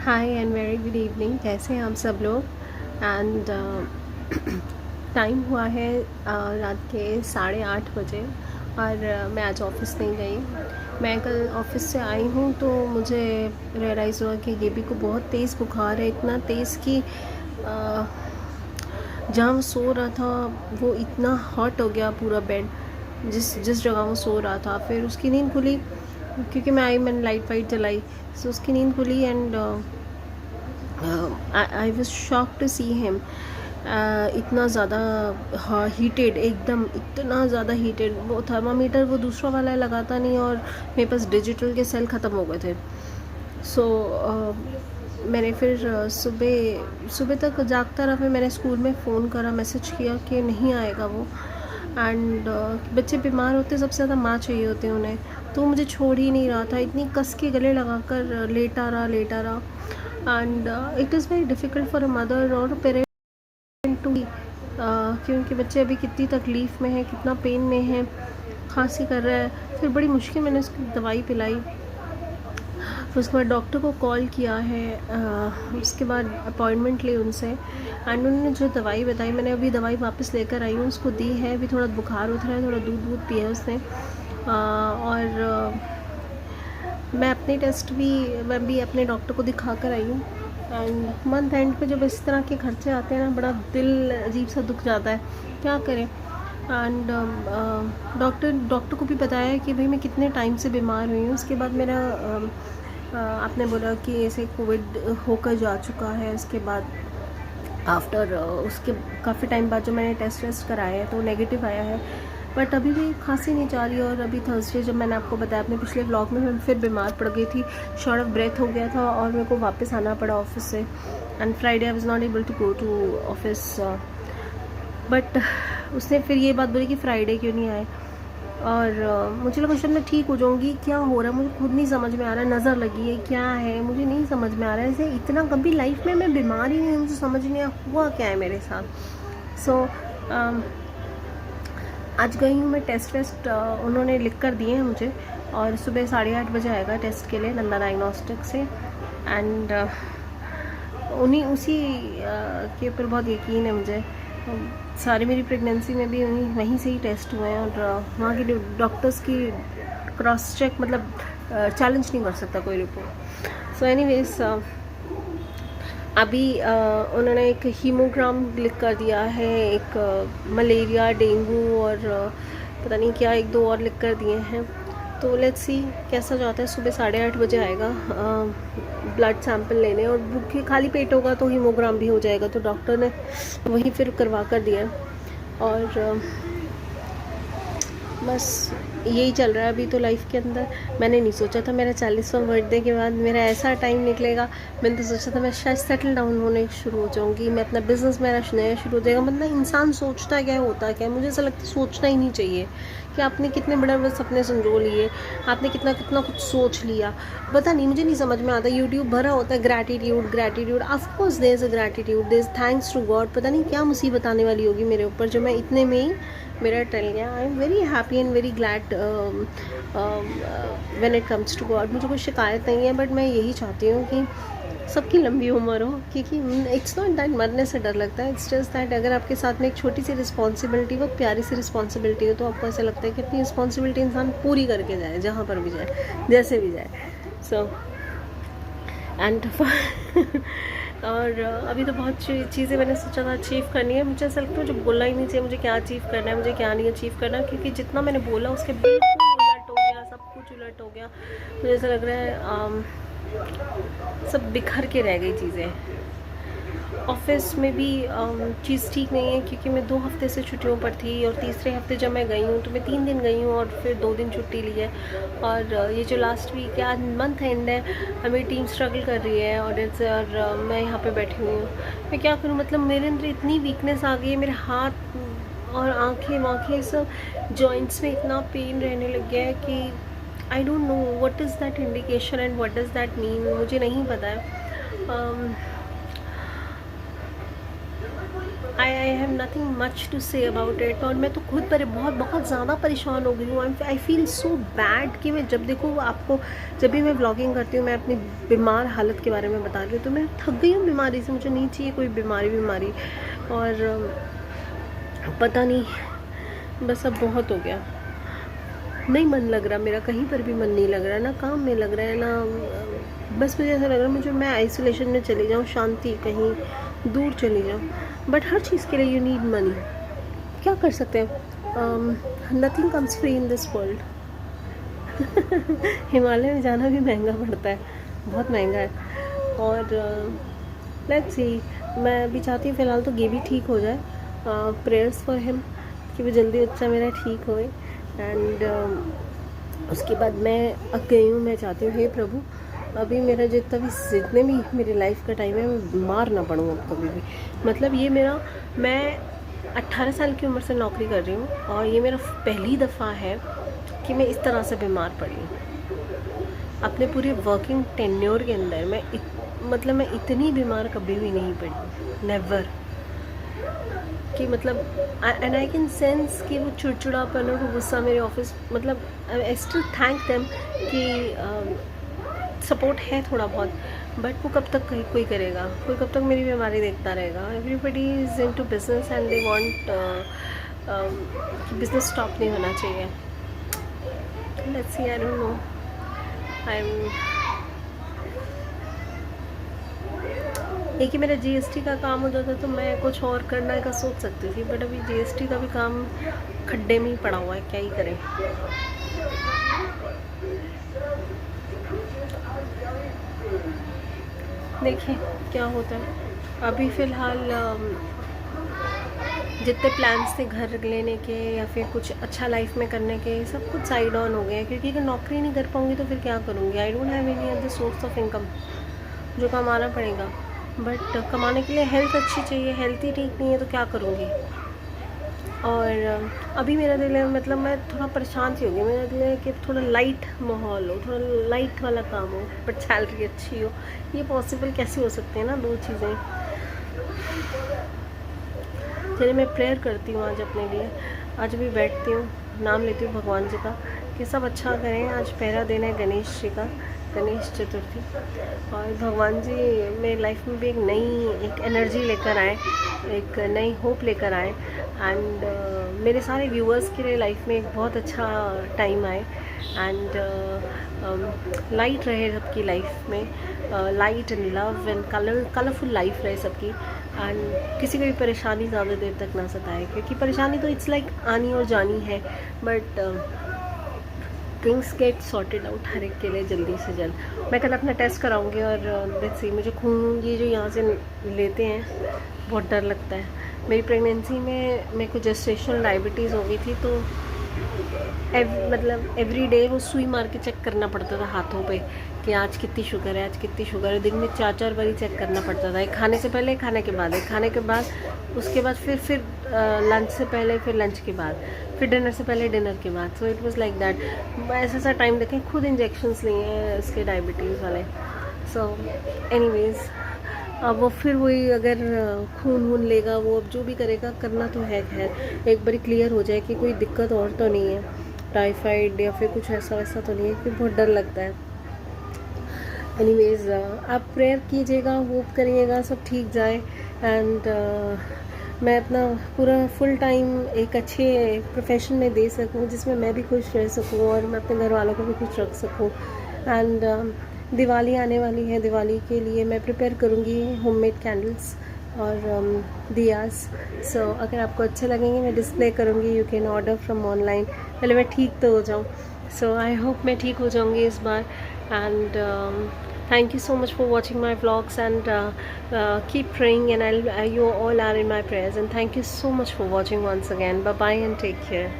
Hi and very good evening. कैसे हैं आप सब लोग। एंड टाइम हुआ है रात के 8:30 बजे और मैं आज ऑफिस नहीं गई। मैं कल ऑफिस से आई हूँ तो मुझे रियलाइज़ हुआ कि गेबी को बहुत तेज़ बुखार है, इतना तेज़ कि जहाँ वो सो रहा था वो इतना हॉट हो गया पूरा बेड, जिस जिस जगह वो सो रहा था। फिर उसकी नींद खुली क्योंकि मैंने लाइट वाइट जलाई, तो उसकी नींद खुली and I was shock to see him इतना ज़्यादा हीटेड, एकदम इतना ज़्यादा हीटेड। वो थर्मामीटर वो दूसरा वाला लगाता नहीं और मेरे पास डिजिटल के सेल ख़त्म हो गए थे। सो मैंने फिर सुबह सुबह तक जागता रहा। फिर मैंने स्कूल में फ़ोन करा, मैसेज किया कि नहीं आएगा वो। एंड बच्चे बीमार होते सबसे ज़्यादा माँ चाहिए होती है उन्हें, तो मुझे छोड़ ही नहीं रहा था, इतनी कस के गले लगाकर लेटा रहा। And it is very difficult for a mother और पेरेंट टू क्योंकि बच्चे अभी कितनी तकलीफ़ में है, कितना पेन में है, खांसी कर रहा है। फिर बड़ी मुश्किल मैंने उसकी दवाई पिलाई। फिर उसके बाद डॉक्टर को कॉल किया है, उसके बाद अपॉइंटमेंट ली उनसे एंड उन्होंने जो दवाई बताई, मैंने अभी दवाई वापस लेकर आई हूँ, उसको दी है। अभी थोड़ा बुखार उतरा है, थोड़ा दूध वूध पिया है उसने। और मैं भी अपने डॉक्टर को दिखा कर आई हूँ। एंड मंथ एंड पे जब इस तरह के खर्चे आते हैं ना, बड़ा दिल अजीब सा दुख जाता है, क्या करें। एंड डॉक्टर को भी बताया कि भाई मैं कितने टाइम से बीमार हुई हूँ। उसके बाद मेरा आपने बोला कि ऐसे कोविड होकर जा चुका है। उसके बाद आफ्टर उसके काफ़ी टाइम बाद जो मैंने टेस्ट कराया है तो नेगेटिव आया है, बट अभी भी खांसी नहीं जा रही। और अभी थर्सडे जब मैंने आपको बताया अपने पिछले व्लॉग में, मैं फिर बीमार पड़ गई थी, शॉर्ट ऑफ ब्रेथ हो गया था और मेरे को वापस आना पड़ा ऑफिस से। And Friday I was not able to go to office. But उसने फिर ये बात बोली कि फ्राइडे क्यों नहीं आए। और मुझे लगा शायद मैं ठीक हो जाऊँगी, क्या हो रहा है मुझे खुद नहीं समझ में आ रहा है, नज़र लगी है क्या है मुझे नहीं समझ में आ रहा है। ऐसे इतना कभी लाइफ में मैं बीमार ही नहीं, मुझे समझ नहीं हुआ क्या है मेरे साथ। सो आज गई हूँ मैं टेस्ट उन्होंने लिख कर दिए हैं मुझे, और सुबह 8:30 बजे आएगा टेस्ट के लिए नंदा डायग्नोस्टिक से। एंड उन्हीं उसी के ऊपर बहुत यकीन है मुझे। सारी मेरी प्रेगनेंसी में भी वहीं से ही टेस्ट हुए हैं और वहाँ के डॉक्टर्स की क्रॉस चेक मतलब चैलेंज नहीं कर सकता कोई रिपोर्ट। सो एनीवेज अभी उन्होंने एक हीमोग्राम लिख कर दिया है, एक मलेरिया डेंगू और पता नहीं क्या एक दो और लिख कर दिए हैं। तो लेट्स सी कैसा जाता है। सुबह 8:30 बजे आएगा ब्लड सैंपल लेने, और भूखे खाली पेट होगा तो हीमोग्राम भी हो जाएगा, तो डॉक्टर ने वही फिर करवा कर दिया। और बस यही चल रहा है अभी तो लाइफ के अंदर। मैंने नहीं सोचा था मेरा 40वां बर्थडे के बाद मेरा ऐसा टाइम निकलेगा। मैंने तो सोचा था मैं शायद सेटल डाउन होने शुरू हो जाऊँगी, मैं अपना बिज़नेस मेरा नया शुरू हो जाएगा। मतलब इंसान सोचता क्या होता क्या है, मुझे ऐसा लगता है सोचना ही नहीं चाहिए कि आपने कितने बड़े बड़े सपने संजो लिए, आपने कितना कितना कुछ सोच लिया। पता नहीं, मुझे नहीं समझ में आता। यूट्यूब भरा होता है gratitude, of course there is a gratitude, there is thanks to God. पता नहीं क्या मुसीबत आने वाली होगी मेरे ऊपर जो मैं इतने में ही मेरा टल गया। I am very happy and very glad when it comes to God. मुझे कोई शिकायत नहीं है, बट मैं यही चाहती हूँ कि सबकी लंबी उम्र हो, क्योंकि इट्स नॉट दैट मरने से डर लगता है, इट्स जस्ट दैट अगर आपके साथ में एक छोटी सी रिस्पॉन्सिबिलिटी, बहुत प्यारी सी रिस्पॉन्सिबिलिटी हो, तो आपको ऐसा लगता है कि अपनी रिस्पॉन्सिबिलिटी इंसान पूरी करके जाए, जहाँ पर भी जाए, जैसे भी जाए। सो एंड और अभी तो बहुत चीज़ें मैंने सोचा था अचीव करनी है। मुझे ऐसा लगता है मुझे बोलना ही नहीं चाहिए मुझे क्या अचीव करना है, मुझे क्या नहीं अचीव करना, क्योंकि जितना मैंने बोला उसके बिल्कुल उलट हो गया, सब कुछ उलट हो गया। मुझे ऐसा लग रहा है सब बिखर के रह गई चीज़ें। ऑफिस में भी चीज़ ठीक नहीं है, क्योंकि मैं 2 हफ्ते से छुट्टियों पर थी, और तीसरे हफ्ते जब मैं गई हूँ तो मैं 3 दिन गई हूँ और फिर 2 दिन छुट्टी ली है। और ये जो लास्ट वीक है, आज मंथ एंड है, हमें टीम स्ट्रगल कर रही है ऑडिट और मैं यहाँ पे बैठी हुई हूँ। मैं क्या करूँ, मतलब मेरे अंदर इतनी वीकनेस आ गई है, मेरे हाथ और आँखें वाँखें सब जॉइंट्स में इतना पेन रहने लग गया है कि I don't know what is that indication and what does that mean, मुझे नहीं पता है। I have nothing much to say about it. और मैं तो खुद पर बहुत बहुत ज़्यादा परेशान हो गई हूँ। आई फील सो बैड कि मैं जब देखो आपको, जब भी मैं व्लॉगिंग करती हूँ मैं अपनी बीमार हालत के बारे में बता रही हूँ, तो मैं थक गई हूँ बीमारी से। मुझे नहीं चाहिए कोई बीमारी। और पता नहीं, बस अब बहुत हो गया। नहीं मन लग रहा मेरा, कहीं पर भी मन नहीं लग रहा, ना काम में लग रहा है ना, बस मुझे ऐसा लग रहा है मुझे, मैं आइसोलेशन में चली जाऊँ, शांति कहीं दूर चली जाऊँ। बट हर चीज़ के लिए यू नीड मनी। क्या कर सकते हैं, nothing comes free in this world. Himalaya में जाना भी महंगा पड़ता है, बहुत महंगा है। और लेट्स सी, मैं अभी चाहती हूँ फ़िलहाल तो ये भी ठीक हो जाए। प्रेयर्स फॉर हिम कि वो जल्दी बच्चा मेरा ठीक होए। एंड उसके बाद मैं अब गई हूँ, मैं चाहती हूँ हे प्रभु अभी मेरा जितने भी मेरी लाइफ का टाइम है मैं बीमार ना पड़ूँ अब कभी भी। मतलब ये मेरा, मैं 18 साल की उम्र से नौकरी कर रही हूँ और ये मेरा पहली दफ़ा है कि मैं इस तरह से बीमार पड़ी हूँ। अपने पूरे वर्किंग टेन्योर के अंदर मतलब मैं इतनी बीमार कभी भी नहीं पड़ी, नेवर। कि मतलब एंड आई कैन सेंस कि वो चिड़चिड़ापन और वो गुस्सा मेरे ऑफिस, मतलब आई स्टिल थैंक देम कि सपोर्ट है थोड़ा बहुत। बट वो कब तक कोई करेगा, कोई कब तक मेरी बीमारी देखता रहेगा। Everybody is into business and they want कि बिजनेस स्टॉप नहीं होना चाहिए। Let's see, I don't no. I am एक ही मेरा जीएसटी का काम हो जाता तो मैं कुछ और करने का सोच सकती थी, बट अभी जीएसटी का भी काम खड्डे में ही पड़ा हुआ है, क्या ही करें। देखिए क्या होता है। अभी फ़िलहाल जितने प्लान्स थे घर लेने के या फिर कुछ अच्छा लाइफ में करने के, सब कुछ साइड ऑन हो गए हैं, क्योंकि अगर नौकरी नहीं कर पाऊँगी तो फिर क्या करूँगी। I don't have any other source of income, जो कमाना पड़ेगा। बट कमाने के लिए हेल्थ अच्छी चाहिए, हेल्थ ही ठीक नहीं है तो क्या करूँगी। और अभी मेरा दिल है, मतलब मैं थोड़ा परेशान सी हो गई। मेरा दिल है कि थोड़ा लाइट माहौल हो, थोड़ा लाइट वाला काम हो, बट सैलरी अच्छी हो। ये पॉसिबल कैसे हो सकते हैं ना, दो चीज़ें। चलिए मैं प्रेयर करती हूँ आज अपने लिए। आज भी बैठती हूँ, नाम लेती हूँ भगवान जी का कि सब अच्छा करें। आज पहला दिन है गणेश जी का, गणेश चतुर्थी। और भगवान जी मेरी लाइफ में भी एक एनर्जी लेकर आए, एक नई होप लेकर आए। एंड मेरे सारे व्यूअर्स के लिए लाइफ में एक बहुत अच्छा टाइम आए। एंड लाइट रहे सबकी लाइफ में, light and love and colourful life रहे सबकी। एंड किसी को भी परेशानी ज़्यादा देर तक ना सताए, क्योंकि परेशानी तो इट्स लाइक आनी और जानी है। But things get sorted out हर एक के लिए जल्दी से जल्द। मैं कल अपना टेस्ट कराऊंगी और लेट्स सी, मुझे खून ये जो यहाँ से लेते हैं बहुत डर लगता है। मेरी प्रेगनेंसी में मेरे को जेस्टेशनल डायबिटीज़ हो गई थी, तो मतलब एवरी डे वो सुई मार के चेक करना पड़ता था हाथों पे कि आज कितनी शुगर है, आज कितनी शुगर है। दिन में 4-4 बारी चेक करना पड़ता था, एक खाने से पहले, खाने के बाद, एक खाने के बाद, उसके बाद फिर लंच से पहले, फिर लंच के बाद, फिर डिनर से पहले, डिनर के बाद। So it was like that. ऐसा सा टाइम देखें, खुद इंजेक्शंस लिए हैं इसके डायबिटीज़ वाले। सो एनीवेज, अब वो फिर वही, अगर खून वून लेगा वो, अब जो भी करेगा करना तो है। खैर एक बारी क्लियर हो जाए कि कोई दिक्कत और तो नहीं है, टाइफाइड या फिर कुछ ऐसा वैसा तो नहीं है, क्योंकि बहुत डर लगता है। एनीवेज, आप प्रेयर कीजिएगा, होप करिएगा सब ठीक जाए। एंड मैं अपना पूरा फुल टाइम एक अच्छे प्रोफेशन में दे सकूं, जिसमें मैं भी खुश रह सकूं और मैं अपने घर वालों को भी खुश रख सकूं। एंड दिवाली आने वाली है, दिवाली के लिए मैं प्रिपेयर करूँगी होममेड कैंडल्स और दियास। सो अगर आपको अच्छे लगेंगे मैं डिस्प्ले करूँगी, you can order from online. पहले मैं ठीक तो हो जाऊँ। सो आई होप मैं ठीक हो जाऊँगी इस बार। And thank you so much for watching my vlogs, and keep praying, and you all are in my prayers. And thank you so much for watching once again. Bye bye and take care.